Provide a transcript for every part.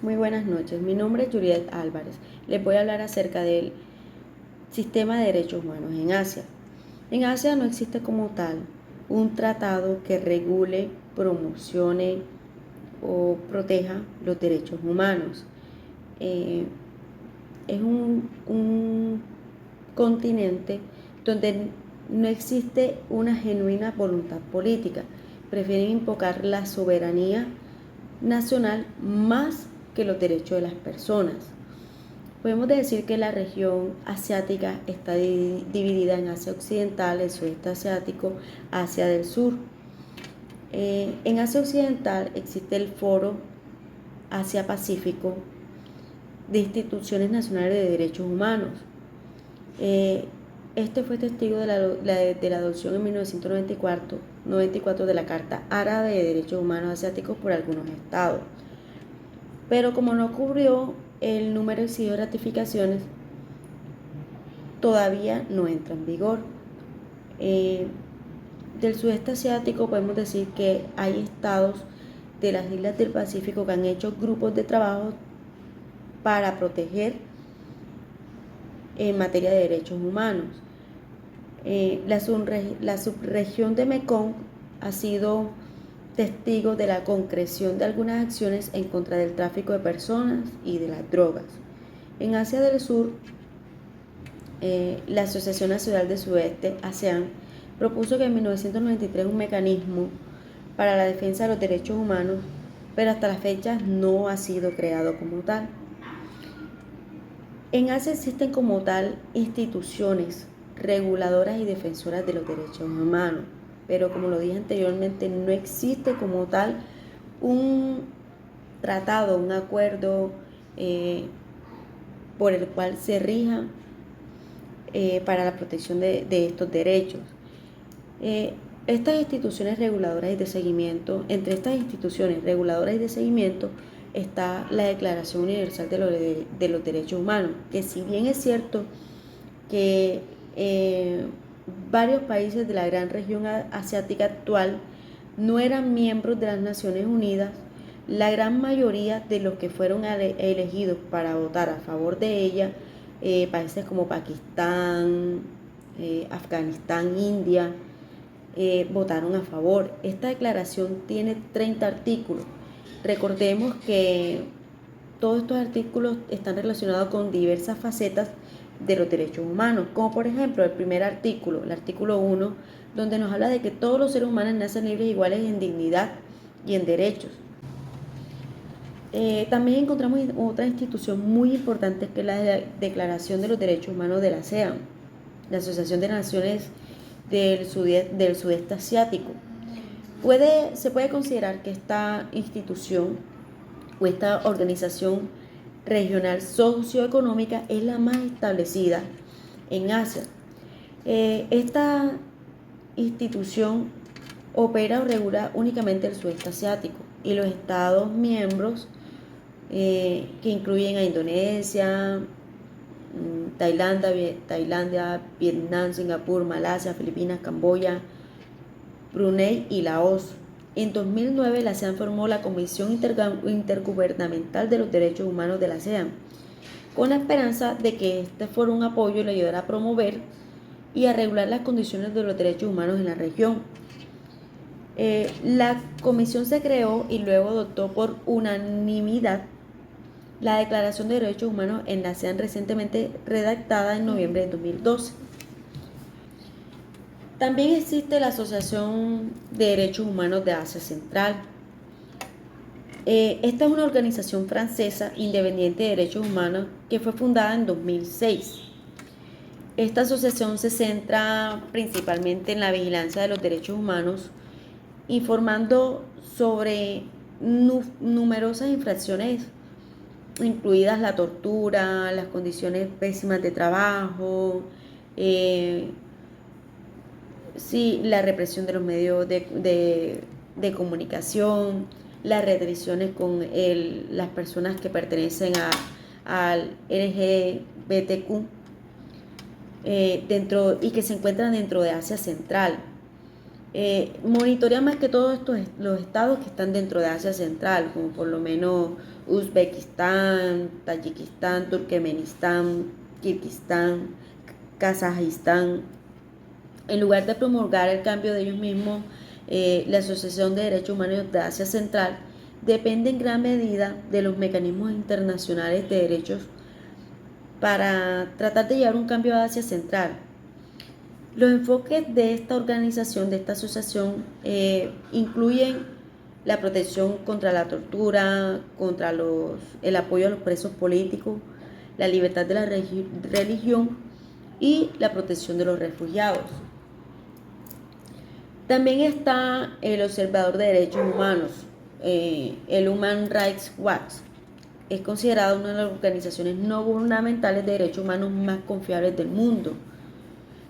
Muy buenas noches, mi nombre es Juliet Álvarez. Les voy a hablar acerca del sistema de derechos humanos en Asia. En Asia no existe como tal un tratado que regule, promocione o proteja los derechos humanos. Es un continente donde no existe una genuina voluntad política. Prefieren invocar la soberanía nacional más que los derechos de las personas. Podemos decir que la región asiática está dividida en Asia Occidental, el sudeste asiático, Asia del Sur. En Asia Occidental existe el Foro Asia-Pacífico de Instituciones Nacionales de Derechos Humanos. Este fue testigo de la adopción en 1994 de la Carta Árabe de Derechos Humanos Asiáticos por algunos estados. Pero como no cubrió el número exigido de ratificaciones, todavía no entra en vigor. Del sudeste asiático podemos decir que hay estados de las islas del Pacífico que han hecho grupos de trabajo para proteger en materia de derechos humanos. La subregión de Mekong ha sido testigo de la concreción de algunas acciones en contra del tráfico de personas y de las drogas. En Asia del Sur, la Asociación Nacional del Sudeste, ASEAN, propuso que en 1993 un mecanismo para la defensa de los derechos humanos, pero hasta la fecha no ha sido creado como tal. En Asia existen como tal instituciones reguladoras y defensoras de los derechos humanos, pero como lo dije anteriormente, no existe como tal un tratado, un acuerdo por el cual se rija para la protección de estos derechos. Estas instituciones reguladoras y de seguimiento, entre estas instituciones reguladoras y de seguimiento está la Declaración Universal de los Derechos Humanos, que si bien es cierto que varios países de la gran región asiática actual no eran miembros de las Naciones Unidas, la gran mayoría de los que fueron elegidos para votar a favor de ella, países como Pakistán, Afganistán, India, votaron a favor. Esta declaración tiene 30 artículos. Recordemos que todos estos artículos están relacionados con diversas facetas de los derechos humanos, como por ejemplo el primer artículo, el artículo 1, donde nos habla de que todos los seres humanos nacen libres e iguales en dignidad y en derechos. También encontramos otra institución muy importante que es la Declaración de los Derechos Humanos de la ASEAN, la Asociación de Naciones del Sudeste Asiático. Se puede considerar que esta institución o esta organización regional socioeconómica es la más establecida en Asia. Esta institución opera o regula únicamente el sudeste asiático y los estados miembros que incluyen a Indonesia, Tailandia, Vietnam, Singapur, Malasia, Filipinas, Camboya, Brunei y Laos. En 2009 la ASEAN formó la Comisión Intergubernamental de los Derechos Humanos de la ASEAN, con la esperanza de que este fuera un apoyo y le ayudara a promover y a regular las condiciones de los derechos humanos en la región. La comisión se creó y luego adoptó por unanimidad la Declaración de Derechos Humanos en la ASEAN, recientemente redactada en noviembre de 2012. También existe la Asociación de Derechos Humanos de Asia Central. Esta es una organización francesa independiente de derechos humanos que fue fundada en 2006. Esta asociación se centra principalmente en la vigilancia de los derechos humanos, informando sobre numerosas infracciones, incluidas la tortura, las condiciones pésimas de trabajo, la represión de los medios de comunicación, las restricciones con las personas que pertenecen al LGBTQ y que se encuentran dentro de Asia Central. Monitorea más que todo los estados que están dentro de Asia Central, como por lo menos Uzbekistán, Tayikistán, Turkmenistán, Kirguistán, Kazajistán. En lugar de promulgar el cambio de ellos mismos, la Asociación de Derechos Humanos de Asia Central depende en gran medida de los mecanismos internacionales de derechos para tratar de llevar un cambio a Asia Central. Los enfoques de esta organización, de esta asociación, incluyen la protección contra la tortura, contra el apoyo a los presos políticos, la libertad de la religión y la protección de los refugiados. También está el Observador de Derechos Humanos, el Human Rights Watch. Es considerado una de las organizaciones no gubernamentales de derechos humanos más confiables del mundo.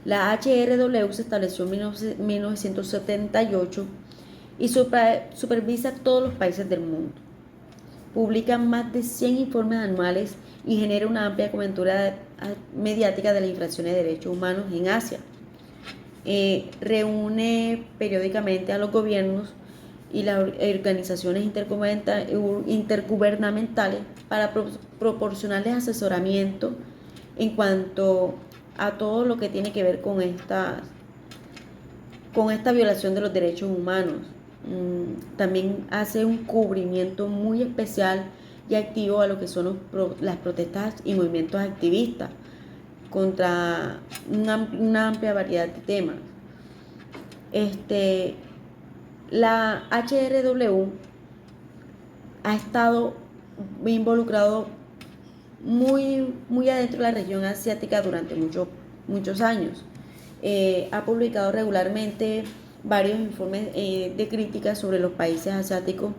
La HRW se estableció en 1978 y supervisa todos los países del mundo. Publica más de 100 informes anuales y genera una amplia cobertura mediática de las infracciones de derechos humanos en Asia. Reúne periódicamente a los gobiernos y las organizaciones intergubernamentales para proporcionarles asesoramiento en cuanto a todo lo que tiene que ver con esta violación de los derechos humanos. También hace un cubrimiento muy especial y activo a lo que son las protestas y movimientos activistas contra una amplia variedad de temas. La HRW ha estado involucrado muy adentro de la región asiática durante muchos años. Ha publicado regularmente varios informes de crítica sobre los países asiáticos.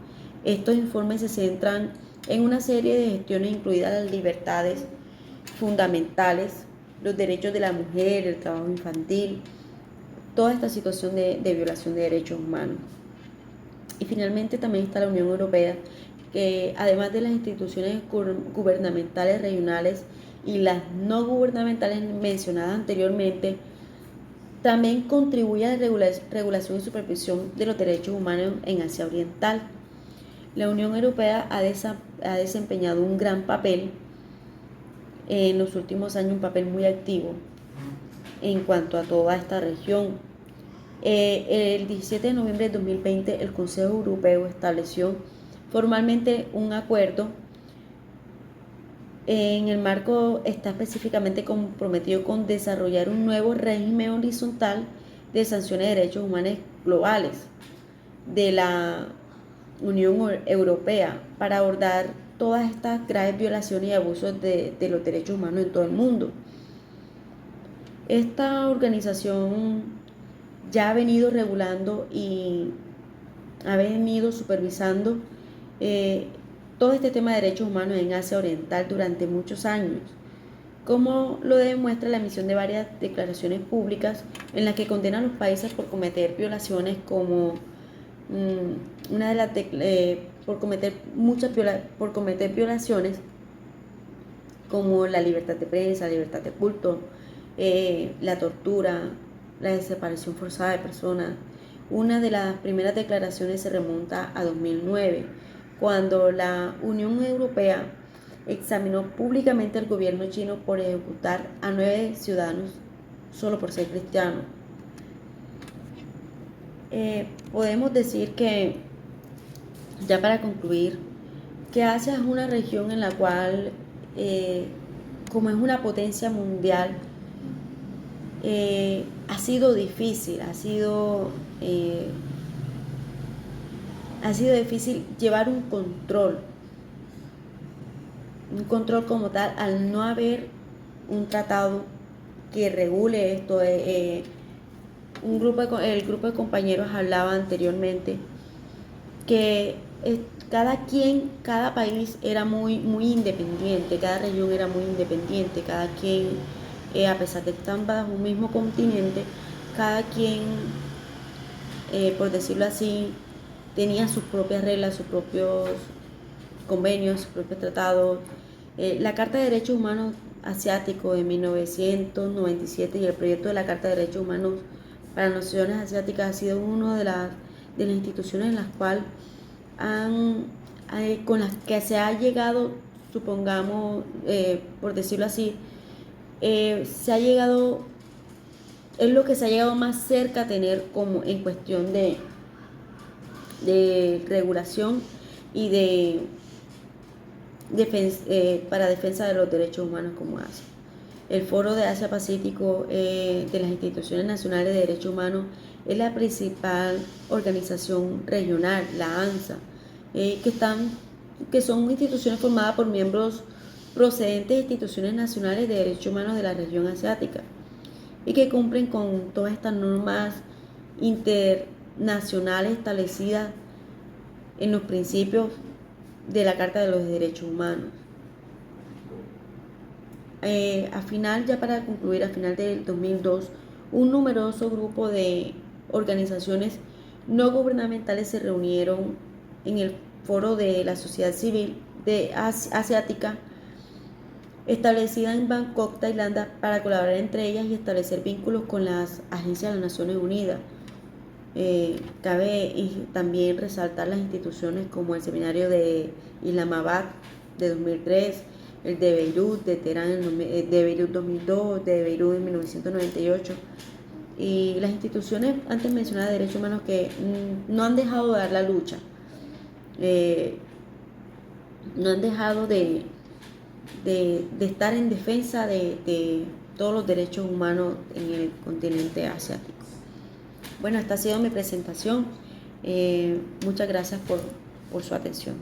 Estos informes se centran en una serie de gestiones, incluidas las libertades fundamentales, los derechos de la mujer, el trabajo infantil, toda esta situación de violación de derechos humanos. Y finalmente también está la Unión Europea, que además de las instituciones gubernamentales regionales y las no gubernamentales mencionadas anteriormente, también contribuye a la regulación y supervisión de los derechos humanos en Asia Oriental. La Unión Europea ha desempeñado un gran papel en los últimos años, un papel muy activo en cuanto a toda esta región. El 17 de noviembre de 2020, el Consejo Europeo estableció formalmente un acuerdo. En el marco está específicamente comprometido con desarrollar un nuevo régimen horizontal de sanciones de derechos humanos globales de la Unión Europea para abordar todas estas graves violaciones y abusos de los derechos humanos en todo el mundo. Esta organización ya ha venido regulando y ha venido supervisando todo este tema de derechos humanos en Asia Oriental durante muchos años, como lo demuestra la emisión de varias declaraciones públicas en las que condena a los países por cometer violaciones como por cometer violaciones como la libertad de prensa, la libertad de culto, la tortura, la desaparición forzada de personas. Una de las primeras declaraciones se remonta a 2009, cuando la Unión Europea examinó públicamente al gobierno chino por ejecutar a 9 ciudadanos solo por ser cristianos. Podemos decir que, ya para concluir, que Asia es una región en la cual, como es una potencia mundial, ha sido difícil, ha sido difícil llevar un control como tal, al no haber un tratado que regule esto. El grupo de compañeros hablaba anteriormente que cada país era muy independiente, cada región era muy independiente, cada quien, a pesar de estar bajo un mismo continente, cada quien, por decirlo así, tenía sus propias reglas, sus propios convenios, sus propios tratados. La Carta de Derechos Humanos Asiático de 1997 y el proyecto de la Carta de Derechos Humanos para las naciones asiáticas ha sido una de las instituciones en las cuales con las que se ha llegado, supongamos, por decirlo así, se ha llegado, es lo que se ha llegado más cerca a tener como en cuestión de regulación y para defensa de los derechos humanos como Asia. El Foro de Asia-Pacífico de las Instituciones Nacionales de Derechos Humanos es la principal organización regional, la ANSA, que son instituciones formadas por miembros procedentes de instituciones nacionales de derechos humanos de la región asiática y que cumplen con todas estas normas internacionales establecidas en los principios de la Carta de los Derechos Humanos. Para concluir, a final del 2002, un numeroso grupo de organizaciones no gubernamentales se reunieron en el Foro de la Sociedad Civil Asiática, establecida en Bangkok, Tailandia, para colaborar entre ellas y establecer vínculos con las agencias de las Naciones Unidas. Cabe también resaltar las instituciones como el Seminario de Islamabad de 2003, el de Beirut, de Teherán, de Beirut 2002, de Beirut en 1998, y las instituciones antes mencionadas de derechos humanos que no han dejado de dar la lucha, no han dejado de estar en defensa de todos los derechos humanos en el continente asiático. Bueno, esta ha sido mi presentación. Muchas gracias por su atención.